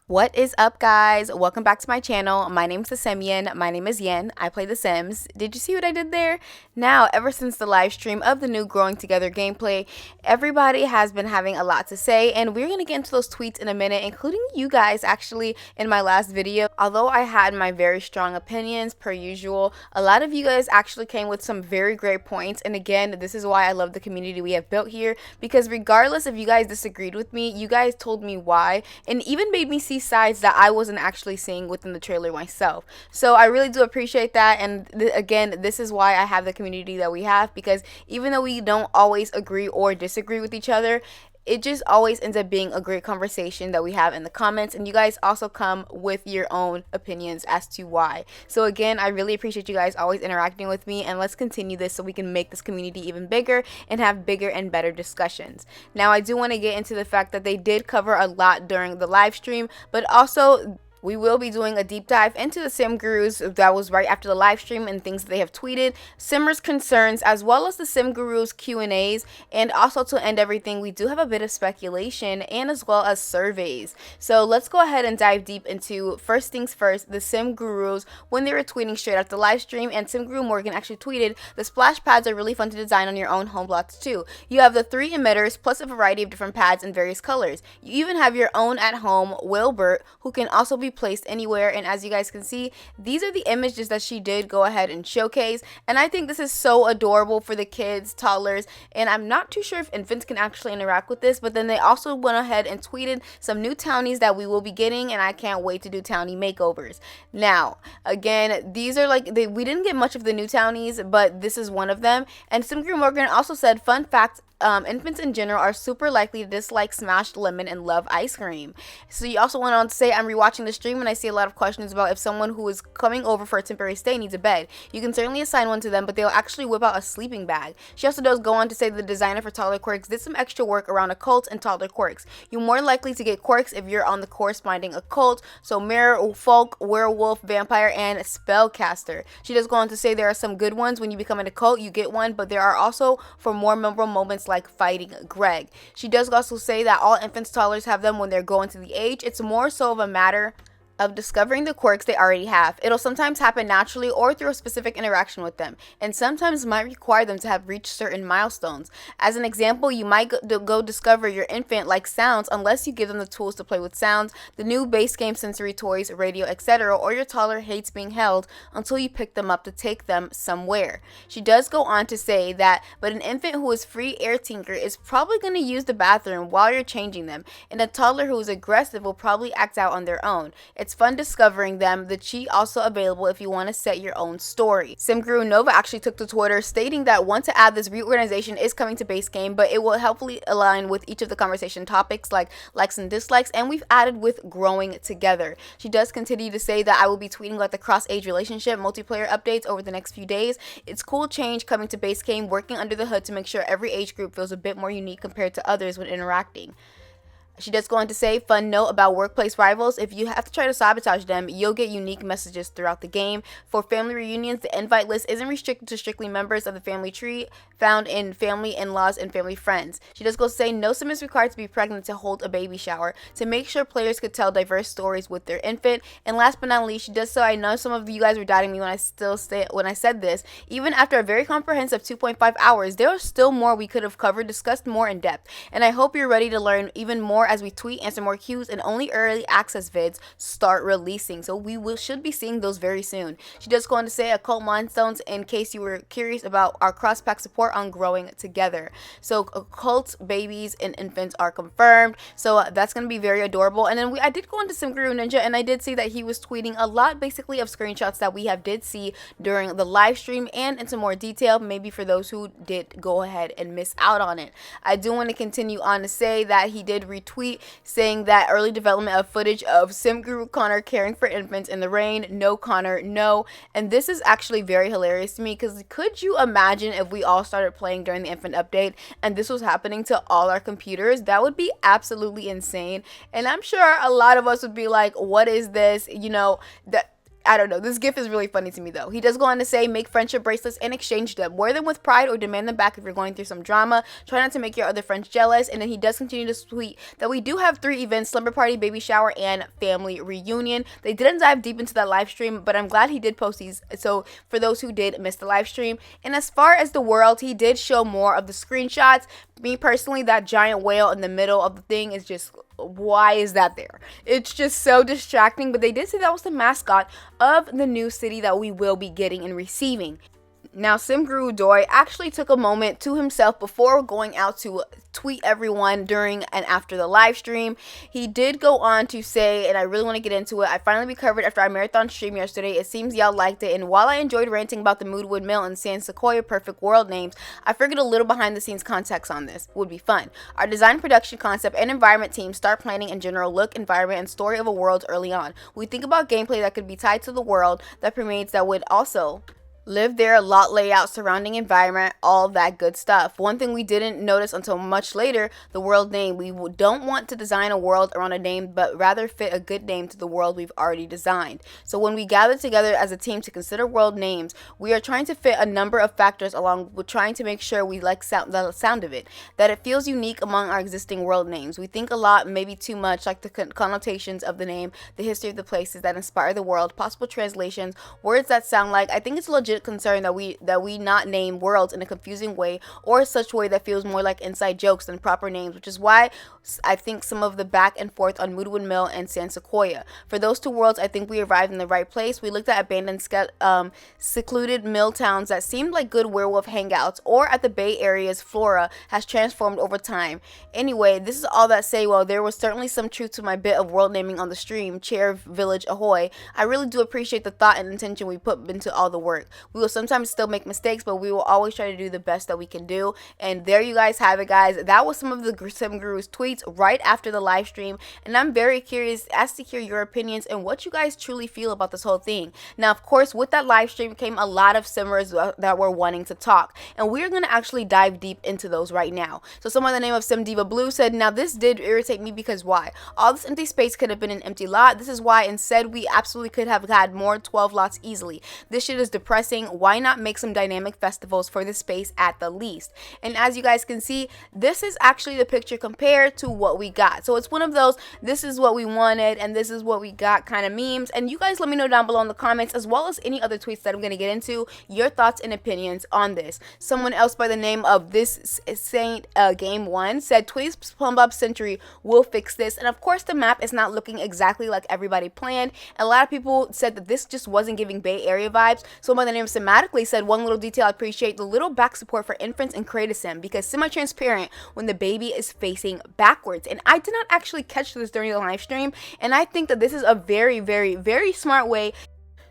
What is up, guys? Welcome back to my channel. My name's Simian. My name is Yen. I play The Sims. Did you see what I did there? Now, ever since the live stream of the new Growing Together gameplay, everybody has been having a lot to say, and we're going to get into those tweets in a minute, including you guys actually in my last video. Although I had my very strong opinions per usual, a lot of you guys actually came with some very great points, and again, this is why I love the community we have built here, because regardless if you guys disagreed with me, you guys told me why, and even made me see sides that I wasn't actually seeing within the trailer myself. So I really do appreciate that, and again, this is why I have the community that we have, because even though we don't always agree or disagree with each other, it just always ends up being a great conversation that we have in the comments, and you guys also come with your own opinions as to why. So again, I really appreciate you guys always interacting with me, and let's continue this so we can make this community even bigger and have bigger and better discussions. Now, I do want to get into the fact that they did cover a lot during the live stream, but also we will be doing a deep dive into the Sim Gurus that was right after the live stream and things that they have tweeted, Simmers' concerns, as well as the Sim Gurus Q&As, and also to end everything, we do have a bit of speculation and as well as surveys. So let's go ahead and dive deep into, first things first, the Sim Gurus when they were tweeting straight after the live stream, and Sim Guru Morgan actually tweeted, the splash pads are really fun to design on your own home blocks too. You have the 3 emitters plus a variety of different pads in various colors. You even have your own at home Wilbert, who can also be placed anywhere, and as you guys can see, these are the images that she did go ahead and showcase, and I think this is so adorable for the kids, toddlers, and I'm not too sure if infants can actually interact with this, but then they also went ahead and tweeted some new townies that we will be getting, and I can't wait to do townie makeovers. Now, again, these are like, we didn't get much of the new townies, but this is one of them, and Simgrew Morgan also said, fun fact, infants in general are super likely to dislike smashed lemon and love ice cream. So you also went on to say, I'm rewatching the stream and I see a lot of questions about if someone who is coming over for a temporary stay needs a bed. You can certainly assign one to them, but they'll actually whip out a sleeping bag. She also does go on to say the designer for toddler quirks did some extra work around occults and toddler quirks. You're more likely to get quirks if you're on the corresponding occult, so mirror, folk, werewolf, vampire, and spellcaster. She does go on to say there are some good ones. When you become an occult, you get one, but there are also for more memorable moments like fighting Greg. She does also say that all infants, toddlers have them when they're going to the age. It's more so of a matter of discovering the quirks they already have. It'll sometimes happen naturally or through a specific interaction with them, and sometimes might require them to have reached certain milestones. As an example, you might go discover your infant likes sounds unless you give them the tools to play with sounds, the new base game sensory toys, radio, etc., or your toddler hates being held until you pick them up to take them somewhere. She does go on to say that, but an infant who is free air tinker is probably going to use the bathroom while you're changing them, and a toddler who is aggressive will probably act out on their own. It's fun discovering them. The cheat also available if you want to set your own story. Simguru Nova actually took to Twitter stating that want to add this reorganization is coming to base game, but it will helpfully align with each of the conversation topics like likes and dislikes, and we've added with growing together. She does continue to say that I will be tweeting about the cross-age relationship multiplayer updates over the next few days. It's cool change coming to base game, working under the hood to make sure every age group feels a bit more unique compared to others when interacting. She does go on to say, fun note about workplace rivals, if you have to try to sabotage them, you'll get unique messages throughout the game. For family reunions, the invite list isn't restricted to strictly members of the family tree found in family, in-laws, and family friends. She does go say, no sim is required to be pregnant to hold a baby shower, to make sure players could tell diverse stories with their infant. And last but not least, she does so, I know some of you guys were doubting me when I said this, even after a very comprehensive 2.5 hours, there was still more we could have covered, discussed more in depth, and I hope you're ready to learn even more as we tweet, answer more cues, and only early access vids start releasing. So we should be seeing those very soon. She does go on to say occult milestones in case you were curious about our cross-pack support on growing together. So occult babies and infants are confirmed. So that's going to be very adorable. And then I did go into Simguru Ninja, and I did see that he was tweeting a lot basically of screenshots that we did see during the live stream and into more detail, maybe for those who did go ahead and miss out on it. I do want to continue on to say that he did retweet saying that early development of footage of Sim Guru Connor caring for infants in the rain, no Connor, no. And this is actually very hilarious to me, because could you imagine if we all started playing during the infant update and this was happening to all our computers? That would be absolutely insane, and I'm sure a lot of us would be like, what is this? You know, that I don't know. This gif is really funny to me though. He does go on to say, make friendship bracelets and exchange them. Wear them with pride or demand them back if you're going through some drama. Try not to make your other friends jealous. And then he does continue to tweet that we do have 3 events: slumber party, baby shower, and family reunion. They didn't dive deep into that live stream, but I'm glad he did post these. So for those who did miss the live stream. And as far as the world, he did show more of the screenshots. Me personally, that giant whale in the middle of the thing is just, why is that there? It's just so distracting. But they did say that was the mascot of the new city that we will be getting and receiving. Now, Simguru Doi actually took a moment to himself before going out to tweet everyone during and after the live stream. He did go on to say, and I really want to get into it, I finally recovered after our marathon stream yesterday. It seems y'all liked it, and while I enjoyed ranting about the Moodwood Mill and San Sequoia perfect world names, I figured a little behind the scenes context on this would be fun. Our design, production, concept, and environment teams start planning in general look, environment, and story of a world early on. We think about gameplay that could be tied to the world that permeates that would also live there, lot layout, surrounding environment, all that good stuff. One thing we didn't notice until much later, the world name. We don't want to design a world around a name, but rather fit a good name to the world we've already designed. So when we gather together as a team to consider world names, we are trying to fit a number of factors along with trying to make sure we like the sound of it, that it feels unique among our existing world names. We think a lot, maybe too much, like the connotations of the name, the history of the places that inspire the world, possible translations, words that sound like. I think it's legit concern that we not name worlds in a confusing way or such way that feels more like inside jokes than proper names, which is why I think some of the back and forth on Moodwood Mill and San Sequoia. For those 2 worlds, I think we arrived in the right place. We looked at abandoned secluded mill towns that seemed like good werewolf hangouts, or at the Bay Area's flora has transformed over time. Anyway, this is all that say, well, there was certainly some truth to my bit of world naming on the stream, Chair Village Ahoy. I really do appreciate the thought and intention we put into all the work. We will sometimes still make mistakes, but we will always try to do the best that we can do. And there you guys have it, guys. That was some of the Sim Guru's tweets right after the live stream, and I'm very curious as to hear your opinions and what you guys truly feel about this whole thing. Now, of course, with that live stream came a lot of simmers that were wanting to talk, and we're going to actually dive deep into those right now. So someone by the name of Sim Diva Blue said, now this did irritate me because why? All this empty space could have been an empty lot. This is why instead we absolutely could have had more 12 lots easily. This shit is depressing. Why not make some dynamic festivals for the space at the least? And as you guys can see, this is actually the picture compared to what we got. So it's one of those, this is what we wanted and this is what we got kind of memes. And you guys let me know down below in the comments, as well as any other tweets that I'm going to get into, your thoughts and opinions on this. Someone else by the name of This Saint Game 1 said, Tweets Plumbob Century will fix this. And of course the map is not looking exactly like everybody planned. A lot of people said that this just wasn't giving Bay Area vibes. So by the name of Sematically said, one little detail I appreciate, the little back support for inference and Kratos because semi-transparent when the baby is facing backwards. And I did not actually catch this during the live stream, and I think that this is a very, very, very smart way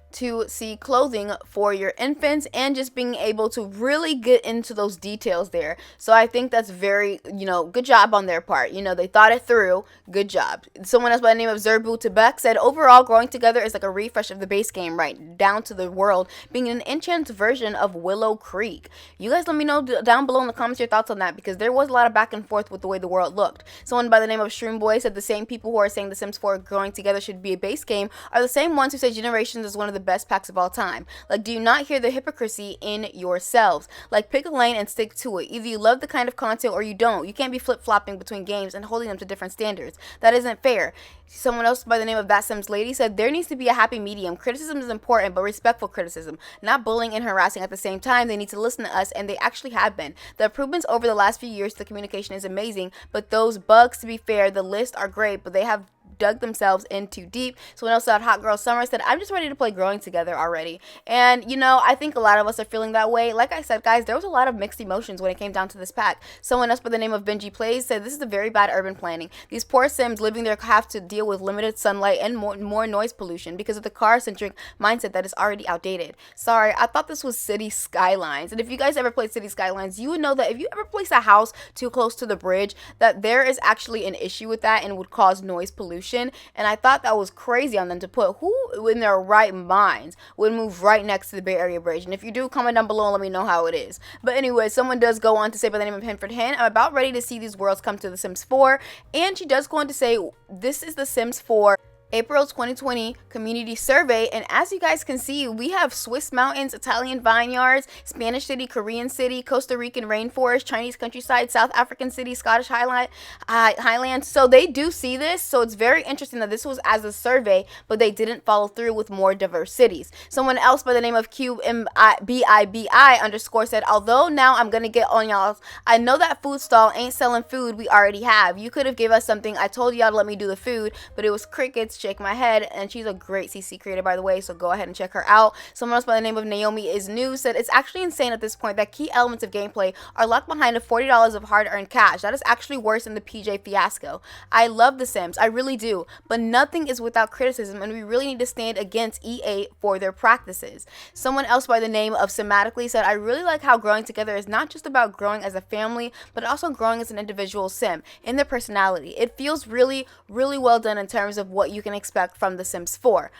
to see clothing for your infants and just being able to really get into those details there. So I think that's very, good job on their part. They thought it through. Good job. Someone else by the name of Zerbu Tebek said, overall, Growing Together is like a refresh of the base game, right down to the world being an enhanced version of Willow Creek. You guys let me know down below in the comments your thoughts on that, because there was a lot of back and forth with the way the world looked. Someone by the name of Shroom Boy said the same people who are saying The Sims 4 Growing Together should be a base game are the same ones who say Generations is one of the best packs of all time. Like, do you not hear the hypocrisy in yourselves? Like, pick a lane and stick to it. Either you love the kind of content or you don't. You can't be flip-flopping between games and holding them to different standards. That isn't fair. Someone else by the name of That Sims Lady said, there needs to be a happy medium. Criticism is important, but respectful criticism, not bullying and harassing at the same time. They need to listen to us, and they actually have been. The improvements over the last few years, the communication is amazing, but those bugs, to be fair, the list are great, but they have dug themselves in too deep. Someone else said, Hot Girl Summer said, I'm just ready to play Growing Together already. And I think a lot of us are feeling that way. Like I said, guys, there was a lot of mixed emotions when it came down to this pack. Someone else by the name of Benji Plays said, this is a very bad urban planning. These poor Sims living there have to deal with limited sunlight and more noise pollution because of the car-centric mindset that is already outdated. Sorry, I thought this was City Skylines. And if you guys ever played City Skylines, you would know that if you ever place a house too close to the bridge, that there is actually an issue with that and would cause noise pollution. And I thought that was crazy on them to put. Who in their right minds would move right next to the Bay Area Bridge? And if you do, comment down below and let me know how it is. But anyway, someone does go on to say by the name of Henford Hen, I'm about ready to see these worlds come to The Sims 4. And she does go on to say, this is The Sims 4 April 2020 community survey, and as you guys can see, we have Swiss mountains, Italian vineyards, Spanish city, Korean city, Costa Rican rainforest, Chinese countryside, South African city, Scottish highlands. So they do see this, so it's very interesting that this was as a survey, but they didn't follow through with more diverse cities. Someone else by the name of QMBIBI underscore said, although now I'm gonna get on y'all, I know that food stall ain't selling food we already have. You could have gave us something. I told y'all to let me do the food, but it was crickets. Shake my head. And she's a great CC creator, by the way, so go ahead and check her out. Someone else by the name of Naomi is New said, it's actually insane at this point that key elements of gameplay are locked behind a $40 of hard-earned cash. That is actually worse than the PJ fiasco. I love The Sims, I really do, but nothing is without criticism, and we really need to stand against EA for their practices. Someone else by the name of Sematically said, I really like how growing together is not just about growing as a family, but also growing as an individual sim in their personality. It feels really, really well done in terms of what you can expect from The Sims 4.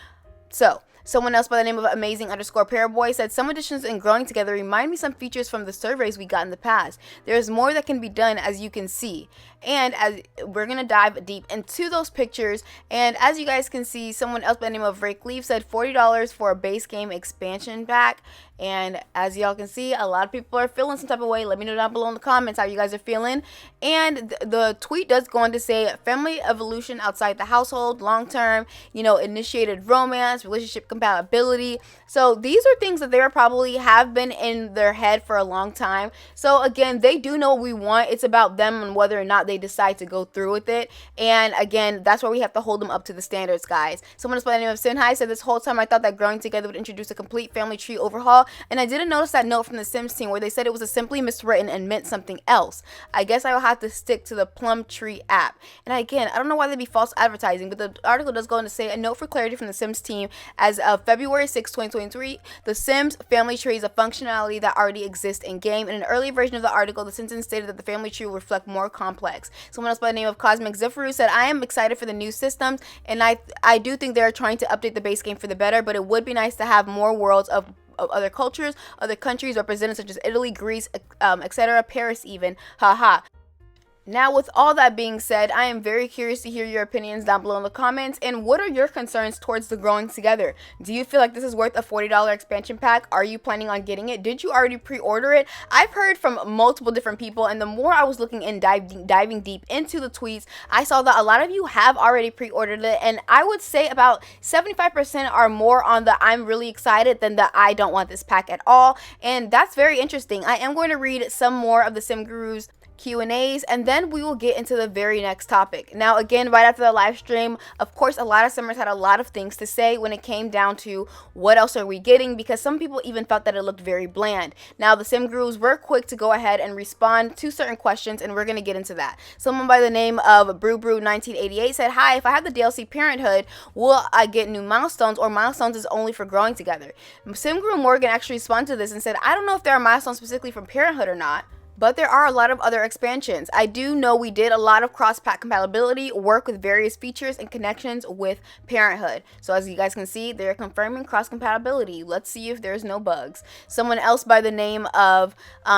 So, someone else by the name of Amazing underscore Paraboy said, some additions in growing together remind me some features from the surveys we got in the past. There's more that can be done, as you can see. And as we're going to dive deep into those pictures, and as you guys can see, someone else by the name of Rake Leaf said $40 for a base game expansion pack. And as y'all can see, a lot of people are feeling some type of way. Let me know down below in the comments how you guys are feeling. And the tweet does go on to say, family evolution outside the household, long-term, initiated romance, relationship compatibility. So these are things that they probably have been in their head for a long time. So again, they do know what we want. It's about them and whether or not they decide to go through with it. And again, that's where we have to hold them up to the standards, guys. Someone else by the name of Sinhai said, this whole time I thought that growing together would introduce a complete family tree overhaul, and I didn't notice that note from the Sims team where they said it was a simply miswritten and meant something else. I guess I will have to stick to the Plum Tree app. And again, I don't know why they'd be false advertising, but the article does go on to say, a note for clarity from the Sims team, as of February 6, 2023, the Sims family tree is a functionality that already exists in game. In an earlier version of the article, the sentence stated that the family tree will reflect more complex. Someone else by the name of Cosmic Zifru said, I am excited for the new systems, and I do think they're trying to update the base game for the better, but it would be nice to have more worlds of other cultures, other countries represented, such as Italy, Greece, etc., Paris even. Haha. Now, with all that being said, I am very curious to hear your opinions down below in the comments, and what are your concerns towards the growing together? Do you feel like this is worth a $40 expansion pack? Are you planning on getting it? Did you already pre-order it? I've heard from multiple different people, and the more I was looking and diving deep into the tweets, I saw that a lot of you have already pre-ordered it, and I would say about 75% are more on the I'm really excited than the I don't want this pack at all, and that's very interesting. I am going to read some more of the Sim Guru's Q&As, and then we will get into the very next topic. Now, again, right after the live stream, of course, a lot of Simmers had a lot of things to say when it came down to what else are we getting, because some people even felt that it looked very bland. Now, the Sim Gurus were quick to go ahead and respond to certain questions, and we're going to get into that. Someone by the name of BrewBrew1988 said, hi, if I have the DLC Parenthood, will I get new milestones, or milestones is only for growing together? Sim Guru Morgan actually responded to this and said, I don't know if there are milestones specifically from Parenthood or not, but there are a lot of other expansions. I do know we did a lot of cross-pack compatibility, work with various features and connections with Parenthood. So as you guys can see, they're confirming cross-compatibility. Let's see if there's no bugs. Someone else by the name of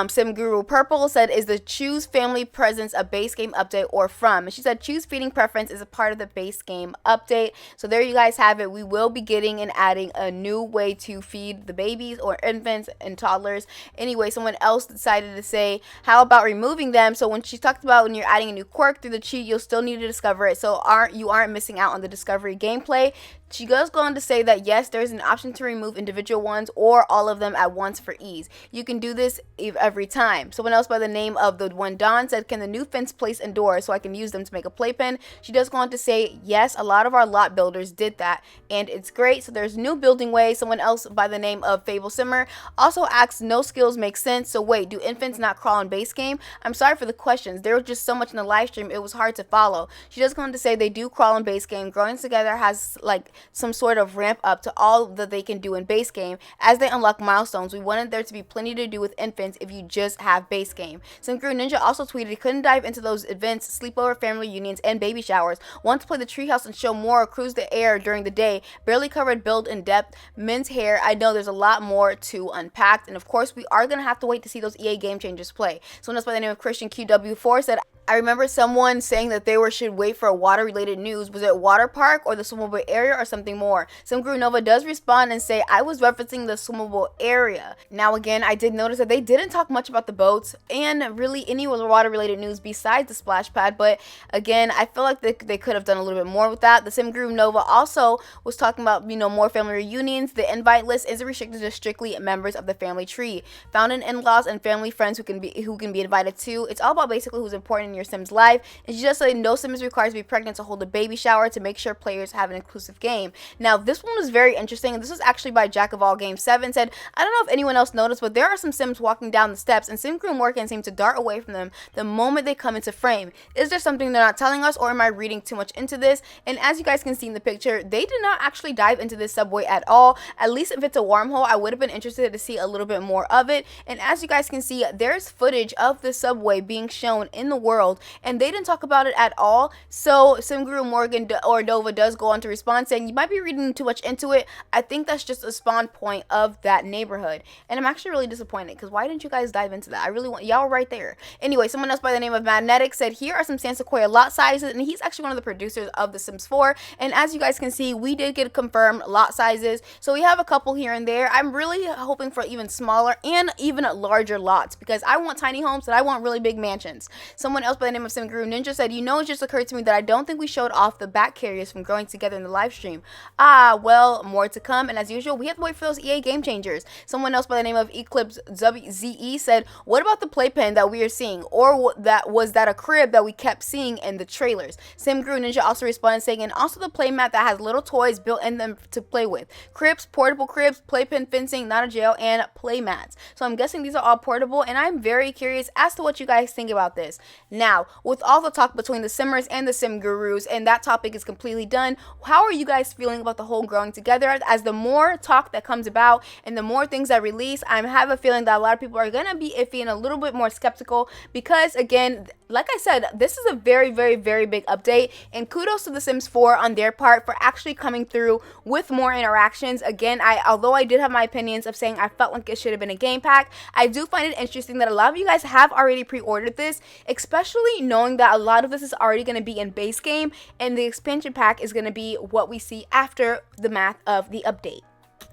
Sim Guru Purple said, is the Choose Family Presence a base game update or from? And she said, Choose Feeding Preference is a part of the base game update. So there you guys have it. We will be getting and adding a new way to feed the babies or infants and toddlers. Anyway, someone else decided to say, how about removing them? So when she talked about when you're adding a new quirk through the cheat, you'll still need to discover it, so you aren't missing out on the discovery gameplay. She does go on to say that yes, there's an option to remove individual ones or all of them at once for ease. You can do this every time. Someone else by the name of the one Don said, can the new fence place indoors so I can use them to make a playpen? She does go on to say, yes, a lot of our lot builders did that and it's great. So there's new building ways. Someone else by the name of Fable Simmer also asks, no skills make sense. So wait, do infants not crawl in base game? I'm sorry for the questions. There was just so much in the live stream, it was hard to follow. She does go on to say they do crawl in base game. Growing together has like some sort of ramp up to all that they can do in base game as they unlock milestones. We wanted there to be plenty to do with infants if you just have base game. Singru Ninja also tweeted, couldn't dive into those events, sleepover, family reunions, and baby showers. Want to play the treehouse and show more or cruise the air during the day. Barely covered build in depth. Men's hair, I know there's a lot more to unpack, and of course we are going to have to wait to see those EA game changers play. Someone else by the name of Christian QW4 said, I remember someone saying that they should wait for water related news. Was it water park or the swimmable area or something more? Simguru Nova does respond and say, I was referencing the swimmable area. Now again, I did notice that they didn't talk much about the boats and really any water related news besides the splash pad, but again, I feel like they could have done a little bit more with that. The Simguru Nova also was talking about, more family reunions. The invite list isn't restricted to strictly members of the family tree. Found in in-laws and family friends who can be invited too. It's all about basically who's important in your Sims life. And she just said no Sim is required to be pregnant to hold a baby shower to make sure players have an inclusive game. Now this one was very interesting, and this was actually by Jack of All Game 7. Said, I don't know if anyone else noticed, but there are some Sims walking down the steps and Sim Crew Morgan seems to dart away from them the moment they come into frame. Is there something they're not telling us, or am I reading too much into this? And as you guys can see in the picture, they did not actually dive into this subway at all. At least if it's a wormhole, I would have been interested to see a little bit more of it. And as you guys can see, there's footage of the subway being shown in the world, and they didn't talk about it at all. So Simguru Morgan or Nova does go on to respond saying, you might be reading too much into it. I think that's just a spawn point of that neighborhood. And I'm actually really disappointed, because why didn't you guys dive into that? I really want, y'all were right there. Anyway, someone else by the name of Magnetic said, here are some San Sequoia lot sizes, and he's actually one of the producers of The Sims 4. And as you guys can see, we did get confirmed lot sizes. So we have a couple here and there. I'm really hoping for even smaller and even larger lots, because I want tiny homes and I want really big mansions. Someone else by the name of Simguru Ninja said, it just occurred to me that I don't think we showed off the back carriers from growing together in the live stream. Well, more to come, and as usual, we have to wait for those EA game changers. Someone else by the name of Eclipse ZE said, what about the playpen that we are seeing, or was that a crib that we kept seeing in the trailers? Simguru Ninja also responded saying, and also the playmat that has little toys built in them to play with. Cribs, portable cribs, playpen fencing, not a jail, and playmats. So I'm guessing these are all portable, and I'm very curious as to what you guys think about this. Now, with all the talk between the Simmers and the Sim Gurus, and that topic is completely done, how are you guys feeling about the whole growing together? As the more talk that comes about and the more things that release, I have a feeling that a lot of people are gonna be iffy and a little bit more skeptical, because again, like I said, this is a very, very, very big update, and kudos to the Sims 4 on their part for actually coming through with more interactions. Again, although I did have my opinions of saying I felt like it should have been a game pack, I do find it interesting that a lot of you guys have already pre-ordered this, especially knowing that a lot of this is already going to be in base game, and the expansion pack is going to be what we see after the math of the update.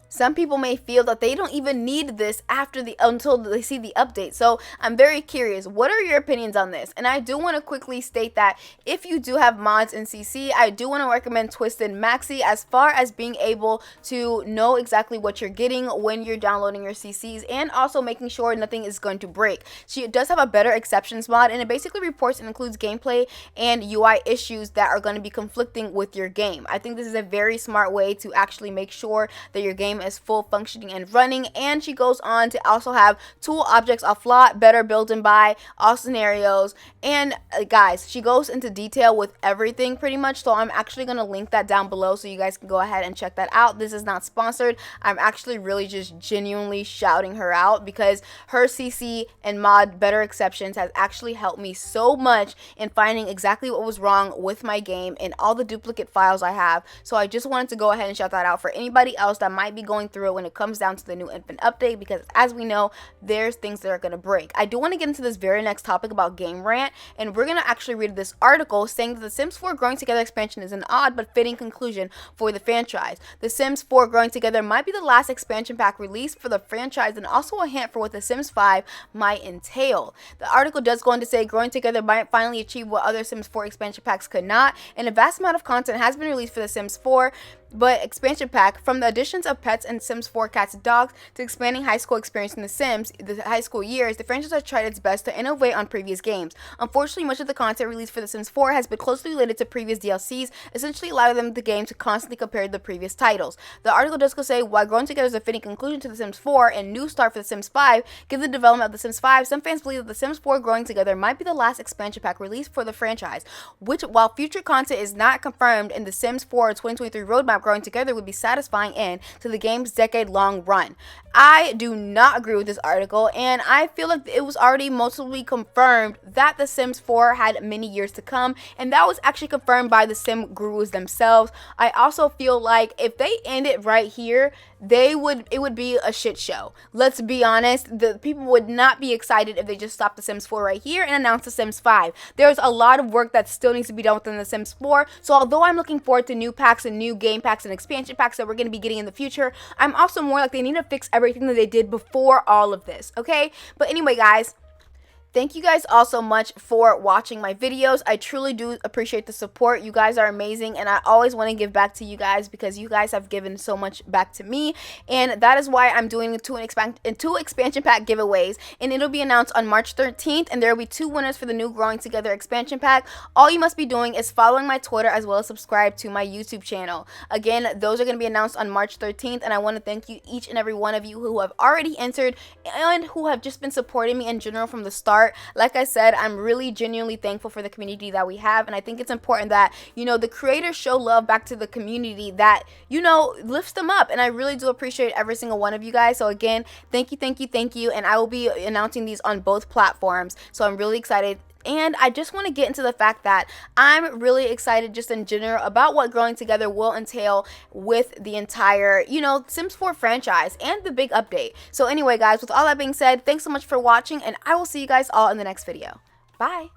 Some people may feel that they don't even need this until they see the update. So I'm very curious, what are your opinions on this? And I do want to quickly state that if you do have mods in CC, I do want to recommend Twisted Maxi as far as being able to know exactly what you're getting when you're downloading your CCs, and also making sure nothing is going to break. She does have a better exceptions mod, and it basically reports and includes gameplay and UI issues that are going to be conflicting with your game. I think this is a very smart way to actually make sure that your game is full functioning and running. And she goes on to also have tool objects off lot, better build and buy, all scenarios, and guys, she goes into detail with everything pretty much. So I'm actually going to link that down below so you guys can go ahead and check that out. This is not sponsored. I'm actually really just genuinely shouting her out, because her CC and mod better exceptions has actually helped me so much in finding exactly what was wrong with my game and all the duplicate files I have. So I just wanted to go ahead and shout that out for anybody else that might be going through it when it comes down to the new infant update, because as we know, there's things that are going to break. I do want to get into this very next topic about game rant, and we're going to actually read this article saying that the Sims 4 Growing Together expansion is an odd but fitting conclusion for the franchise. The Sims 4 Growing Together might be the last expansion pack released for the franchise, and also a hint for what the Sims 5 might entail. The article does go on to say Growing Together might finally achieve what other Sims 4 expansion packs could not, and a vast amount of content has been released for the Sims 4 but expansion pack, from the additions of pets in Sims 4 cats and dogs to expanding high school experience in the Sims, the high school years, the franchise has tried its best to innovate on previous games. Unfortunately, much of the content released for the Sims 4 has been closely related to previous DLCs, essentially allowing them the game to constantly compare to the previous titles. The article does go say, while Growing Together is a fitting conclusion to the Sims 4 and new start for the Sims 5, given the development of the Sims 5, some fans believe that the Sims 4 Growing Together might be the last expansion pack released for the franchise, which, while future content is not confirmed in the Sims 4 2023 roadmap growing together would be satisfying end to the game's decade-long run. I do not agree with this article, and I feel like it was already mostly confirmed that The Sims 4 had many years to come, and that was actually confirmed by the sim gurus themselves. I also feel like if they end it right here, it would be a shit show. Let's be honest, the people would not be excited if they just stopped The Sims 4 right here and announced The Sims 5. There's a lot of work that still needs to be done within The Sims 4, so although I'm looking forward to new packs and new game packs and expansion packs that we're going to be getting in the future, I'm also more like they need to fix everything that they did before all of this, okay? But anyway, guys, thank you guys all so much for watching my videos. I truly do appreciate the support. You guys are amazing, and I always want to give back to you guys because you guys have given so much back to me, and that is why I'm doing two expansion pack giveaways, and it'll be announced on March 13th, and there will be 2 winners for the new Growing Together expansion pack. All you must be doing is following my Twitter as well as subscribe to my YouTube channel. Again, those are going to be announced on March 13th, and I want to thank you, each and every one of you who have already entered and who have just been supporting me in general from the start. Like I said, I'm really genuinely thankful for the community that we have, and I think it's important that, you know, the creators show love back to the community that, you know, lifts them up, and I really do appreciate every single one of you guys. So again, thank you, and I will be announcing these on both platforms, so I'm really excited. And I just want to get into the fact that I'm really excited just in general about what Growing Together will entail with the entire, you know, Sims 4 franchise and the big update. So anyway, guys, with all that being said, thanks so much for watching, and I will see you guys all in the next video. Bye!